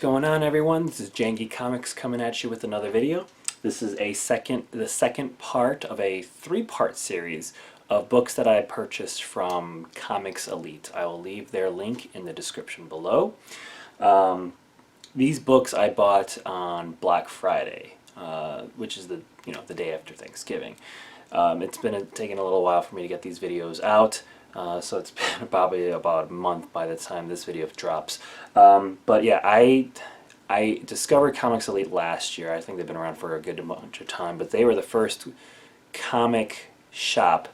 going on, everyone? This is Janky Comics coming at you with another video. This is the second part of a three-part series of books that I purchased from Comics Elite. I will leave their link in the description below. These books I bought on Black Friday, which is the day after Thanksgiving. It's been taking a little while for me to get these videos out. So it's been probably about a month by the time this video drops. But yeah, I discovered Comics Elite last year. I think they've been around for a good amount of time, but they were the first comic shop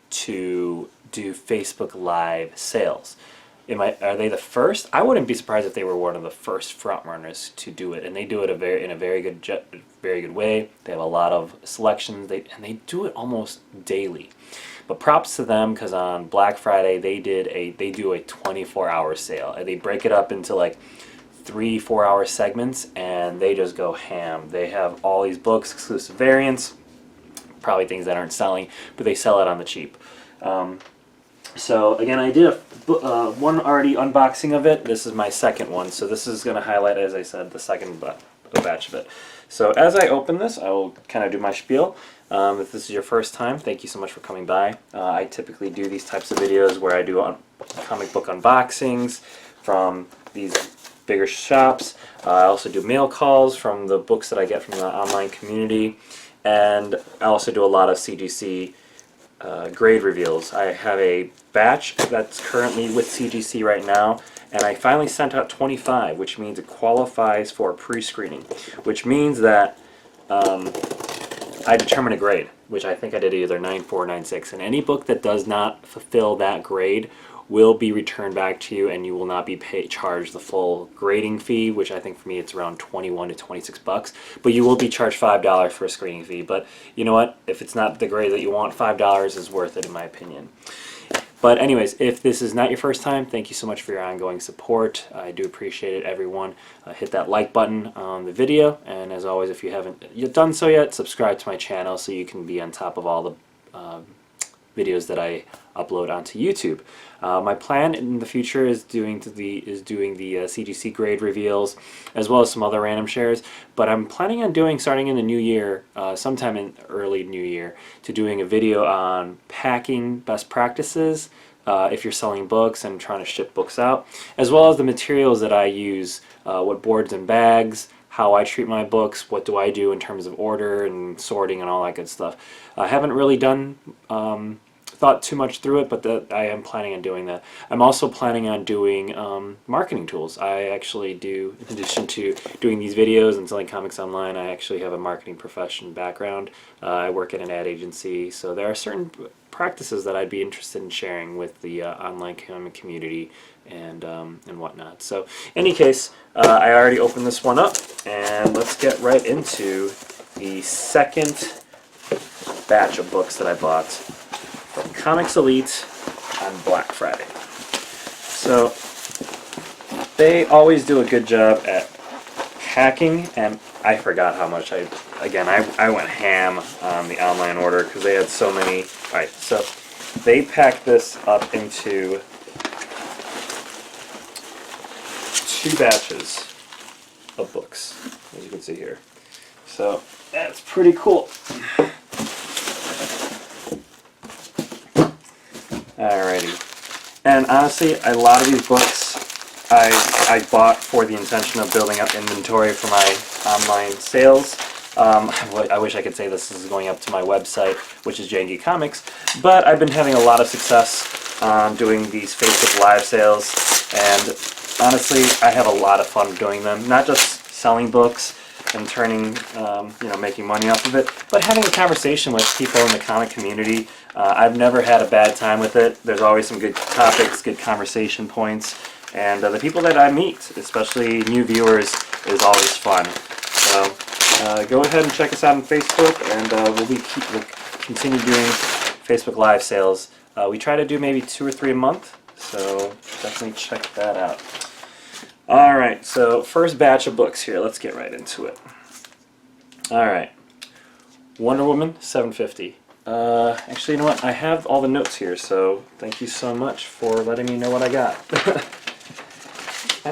to do Facebook Live sales. Are they the first? I wouldn't be surprised if they were one of the first front runners to do it, and they do it in a very good way. They have a lot of selections, and they do it almost daily. But props to them, because on Black Friday they do a 24-hour sale. They break it up into like 3-4 hour segments, and they just go ham. They have all these books, exclusive variants, probably things that aren't selling, but they sell it on the cheap. So again, I did one already unboxing of it. This is my second one, so this is going to highlight, as I said, the second batch of it. So as I open this, I will kind of do my spiel. If this is your first time, thank you so much for coming by. I typically do these types of videos where I do comic book unboxings from these bigger shops. I also do mail calls from the books that I get from the online community, and I also do a lot of CGC grade reveals. I have a batch that's currently with CGC right now, and I finally sent out 25, which means it qualifies for pre-screening, which means that I determine a grade, which I think I did either 9.4 or 9.6, and any book that does not fulfill that grade will be returned back to you, and you will not be charged the full grading fee, which I think for me it's around 21 to 26 bucks. But you will be charged $5 for a screening fee. But you know what? If it's not the grade that you want, $5 is worth it in my opinion. But anyways, if this is not your first time, thank you so much for your ongoing support. I do appreciate it, everyone. Hit that like button on the video, and as always, if you haven't yet done so yet, subscribe to my channel so you can be on top of all the videos that I upload onto YouTube. My plan in the future is doing the CGC grade reveals, as well as some other random shares. But I'm planning on starting in the new year, sometime in early new year, to doing a video on packing best practices if you're selling books and trying to ship books out, as well as the materials that I use, what boards and bags, how I treat my books, what do I do in terms of order and sorting and all that good stuff. I haven't really thought too much through it, but I am planning on doing that. I'm also planning on doing marketing tools. I actually do, in addition to doing these videos and selling comics online, I actually have a marketing profession background. I work at an ad agency, so there are certain practices that I'd be interested in sharing with the online comic community and whatnot. So in any case, I already opened this one up, and let's get right into the second batch of books that I bought from Comics Elite on Black Friday. So they always do a good job at packing, and I forgot how much I went ham on the online order because they had so many. Alright, so they packed this up into 2 batches of books, as you can see here. So that's pretty cool. Alrighty, and honestly, a lot of these books I bought for the intention of building up inventory for my online sales. I wish I could say this is going up to my website, which is Janky Comics, but I've been having a lot of success doing these Facebook Live sales, and honestly, I have a lot of fun doing them. Not just selling books and turning, making money off of it, but having a conversation with people in the comic community. I've never had a bad time with it. There's always some good topics, good conversation points, and the people that I meet, especially new viewers, is always fun. So go ahead and check us out on Facebook, and we'll continue doing Facebook Live sales. We try to do maybe 2 or 3 a month, so definitely check that out. Alright, so first batch of books here. Let's get right into it. Alright, Wonder Woman 750. Actually, you know what? I have all the notes here, so thank you so much for letting me know what I got.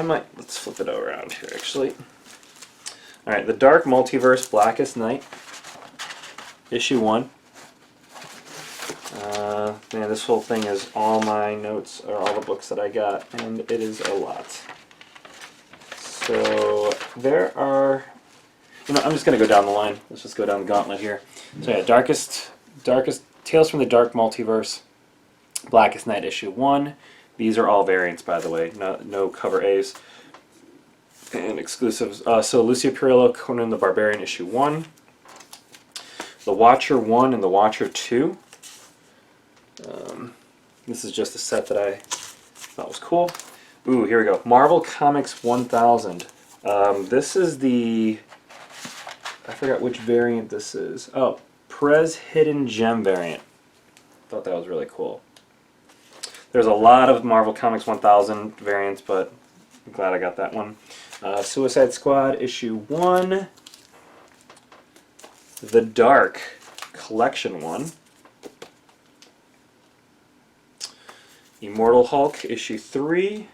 let's flip it around here actually. Alright, The Dark Multiverse Blackest Night, issue 1. Man, this whole thing is all my notes, or all the books that I got, and it is a lot. So, there are... I'm just going to go down the line. Let's just go down the gauntlet here. So yeah, Darkest Tales from the Dark Multiverse, Blackest Night, issue 1. These are all variants, by the way, no cover A's. And exclusives. So Lucio Pirillo, Conan the Barbarian, issue 1. The Watcher 1 and The Watcher 2. This is just a set that I thought was cool. Ooh, here we go. Marvel Comics 1000. This is the... I forgot which variant this is. Oh, Perez Hidden Gem variant. Thought that was really cool. There's a lot of Marvel Comics 1000 variants, but I'm glad I got that one. Suicide Squad issue 1. The Dark Collection 1. Immortal Hulk issue 3.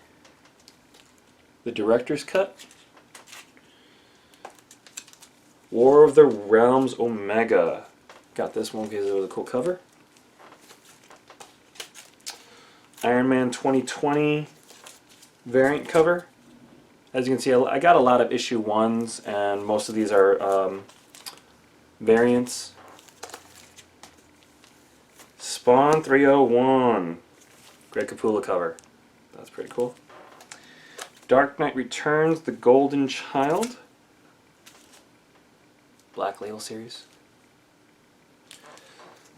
The Director's Cut. War of the Realms Omega. Got this one because it was a cool cover. Iron Man 2020 variant cover. As you can see, I got a lot of issue 1s, and most of these are variants. Spawn 301. Greg Capullo cover. That's pretty cool. Dark Knight Returns, The Golden Child. Black Label series.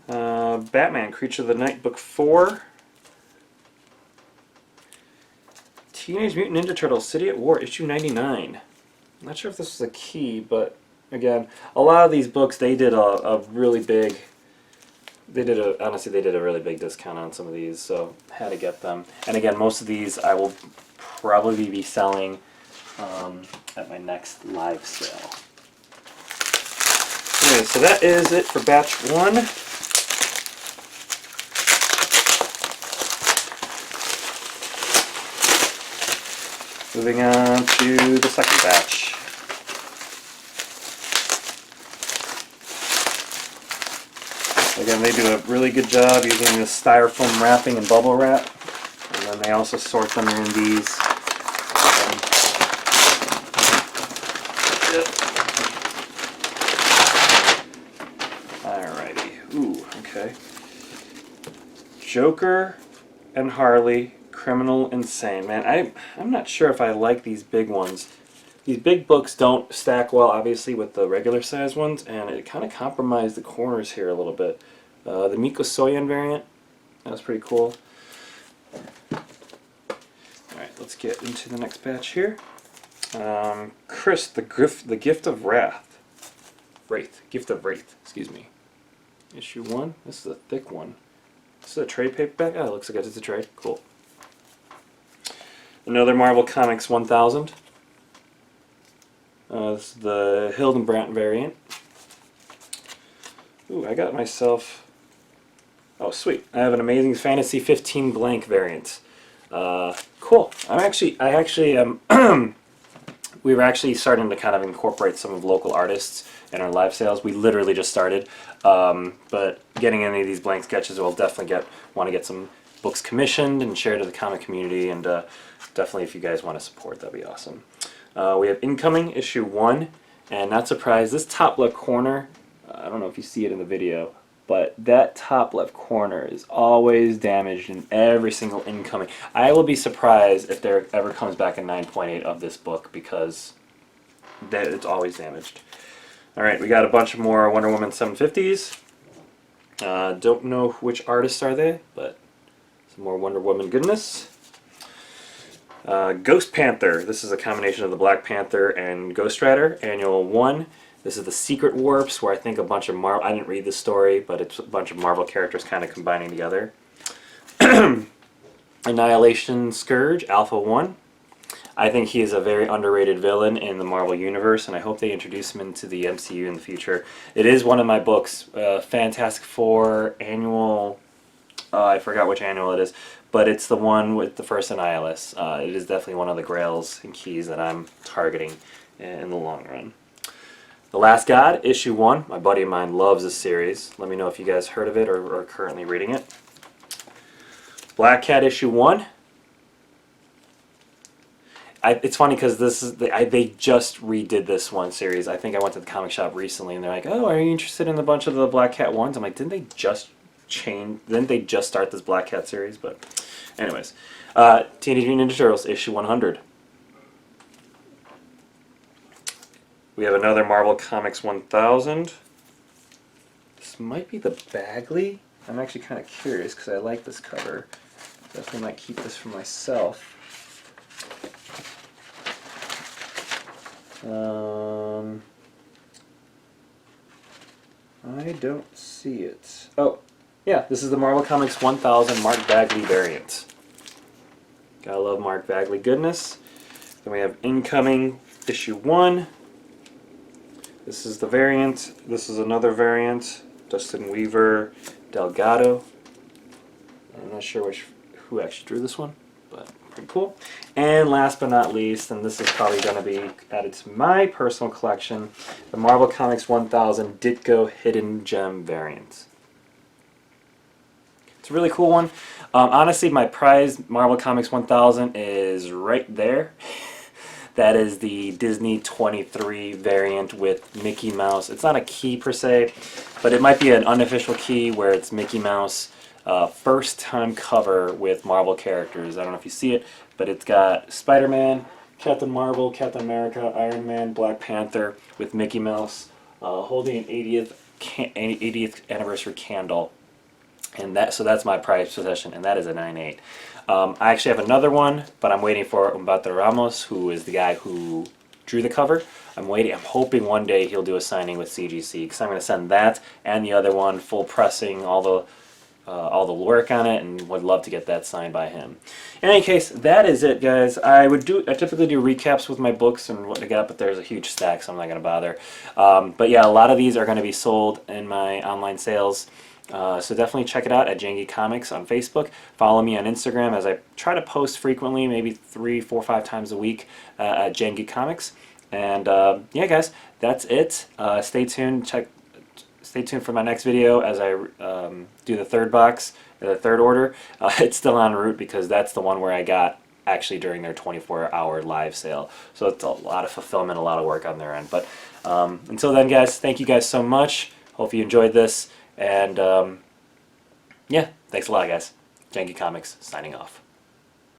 Batman, Creature of the Night, Book 4. Teenage Mutant Ninja Turtles, City at War, issue 99. I'm not sure if this is a key, but again, a lot of these books, they did a really big... honestly, they did a really big discount on some of these, so had to get them. And again, most of these I will probably be selling at my next live sale. Anyway, so that is it for batch 1. Moving on to the second batch. Again, they do a really good job using the styrofoam wrapping and bubble wrap. And then they also sort them in these. Alrighty. Ooh, okay. Joker and Harley, Criminal Insane. Man, I'm not sure if I like these big ones. These big books don't stack well, obviously, with the regular size ones, and it kind of compromised the corners here a little bit. The Miko Soyan variant, that was pretty cool. Alright, let's get into the next batch here. Chris, the Gift of Wrath. Gift of Wraith, excuse me. Issue 1, this is a thick one. This is a trade paperback? Oh, it looks like it's a trade, cool. Another Marvel Comics 1000. This is the Hildenbrandt variant. Ooh, I got myself... Oh, sweet. I have an Amazing Fantasy 15 blank variant. Cool. We were actually starting to kind of incorporate some of local artists in our live sales. We literally just started. But getting any of these blank sketches will definitely want to get some books commissioned and shared to the comic community, and definitely if you guys want to support, that'd be awesome. We have Incoming, issue 1, and not surprised, this top left corner, I don't know if you see it in the video, but that top left corner is always damaged in every single Incoming. I will be surprised if there ever comes back a 9.8 of this book, because it's always damaged. Alright, we got a bunch of more Wonder Woman 750s. Don't know which artists are they, but some more Wonder Woman goodness. Ghost Panther. This is a combination of the Black Panther and Ghost Rider, Annual 1. This is the Secret Warps, where I think a bunch of Marvel... I didn't read the story, but it's a bunch of Marvel characters kind of combining together. Annihilation Scourge, Alpha 1. I think he is a very underrated villain in the Marvel Universe, and I hope they introduce him into the MCU in the future. It is one of my books, Fantastic Four Annual I forgot which annual it is, but it's the one with the first Annihilus. It is definitely one of the grails and keys that I'm targeting in the long run. The Last God, issue 1. My buddy of mine loves this series. Let me know if you guys heard of it or are currently reading it. Black Cat, issue 1. It's funny because they just redid this one series. I think I went to the comic shop recently and they're like, "Oh, are you interested in a bunch of the Black Cat ones?" I'm like, "Didn't they just start this Black Cat series?" But anyways, Teenage Mutant Ninja Turtles issue 100. We have another Marvel Comics 1000. This might be the Bagley. I'm actually kind of curious because I like this cover. Definitely might keep this for myself. I don't see it. Oh, yeah, this is the Marvel Comics 1000 Mark Bagley variant. Gotta love Mark Bagley goodness. Then we have Incoming issue 1. This is the variant. This is another variant. Dustin Weaver, Delgado. I'm not sure who actually drew this one, but pretty cool. And last but not least, and this is probably going to be added to my personal collection, the Marvel Comics 1000 Ditko Hidden Gem variant. It's a really cool one. Honestly, my prized Marvel Comics 1000 is right there. That is the Disney 23 variant with Mickey Mouse. It's not a key per se, but it might be an unofficial key where it's Mickey Mouse first time cover with Marvel characters. I don't know if you see it, but it's got Spider-Man, Captain Marvel, Captain America, Iron Man, Black Panther with Mickey Mouse holding an 80th anniversary candle. And so that's my prized possession, and that is a 9.8. I actually have another one, but I'm waiting for Humberto Ramos, who is the guy who drew the cover. I'm hoping one day he'll do a signing with CGC, because I'm going to send that and the other one full pressing, all the work on it, and would love to get that signed by him. In any case, that is it, guys. I typically do recaps with my books and what to get, but there's a huge stack, so I'm not going to bother. But yeah, a lot of these are going to be sold in my online sales. So definitely check it out at Jangy Comics on Facebook. Follow me on Instagram as I try to post frequently, maybe 3, 4, 5 times a week at Jangy Comics. And yeah, guys, that's it. Stay tuned. Stay tuned for my next video as I do the third box, or the third order. It's still en route because that's the one where I got actually during their 24-hour live sale. So it's a lot of fulfillment, a lot of work on their end. But until then, guys, thank you guys so much. Hope you enjoyed this. And yeah, thanks a lot, guys. Jangy Comics signing off.